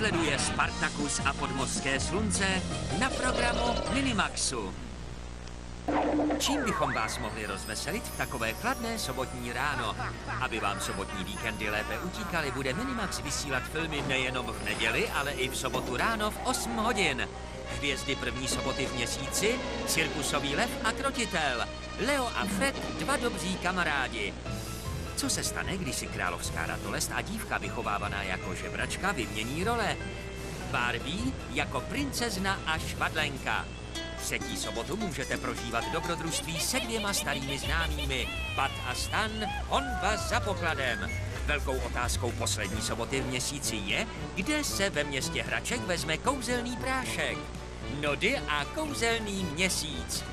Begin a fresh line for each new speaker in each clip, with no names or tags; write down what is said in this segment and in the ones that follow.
Následuje Spartacus a podmořské slunce na programu Minimaxu. Čím bychom vás mohli rozveselit v takové chladné sobotní ráno? Aby vám sobotní víkendy lépe utíkaly, bude Minimax vysílat filmy nejenom v neděli, ale i v sobotu ráno v 8 hodin. Hvězdy první soboty v měsíci, cirkusový lev a krotitel, Leo a Fred, dva dobří kamarádi. Co se stane, když si královská ratolest a dívka vychovávaná jako žebračka vymění role? Barbie jako princezna a švadlenka. Třetí sobotu můžete prožívat dobrodružství se dvěma starými známými, Pat a Stan, honba za pokladem. Velkou otázkou poslední soboty v měsíci je, kde se ve městě hraček vezme kouzelný prášek. Nody a kouzelný měsíc.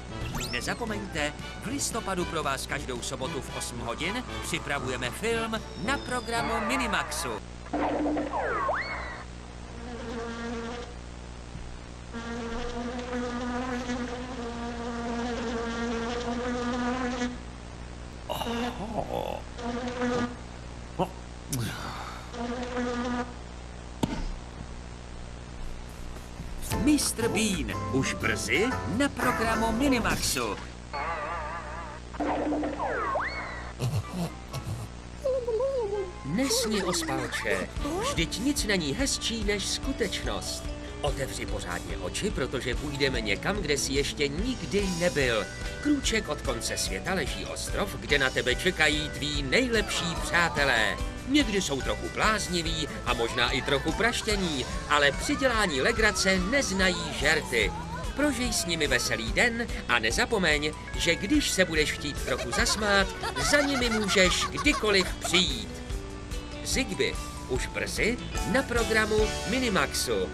Nezapomeňte, v listopadu pro vás každou sobotu v 8 hodin připravujeme film na programu Minimaxu. Mr. Bean už brzy na programu Minimaxu. Nesni, ospalče, vždyť nic není hezčí než skutečnost. Otevři pořádně oči, protože půjdeme někam, kde jsi ještě nikdy nebyl. Krůček od konce světa leží ostrov, kde na tebe čekají tví nejlepší přátelé. Někdy jsou trochu blázniví a možná i trochu praštění, ale při dělání legrace neznají žerty. Prožij s nimi veselý den a nezapomeň, že když se budeš chtít trochu zasmát, za nimi můžeš kdykoliv přijít. Zigby už brzy na programu Minimaxu.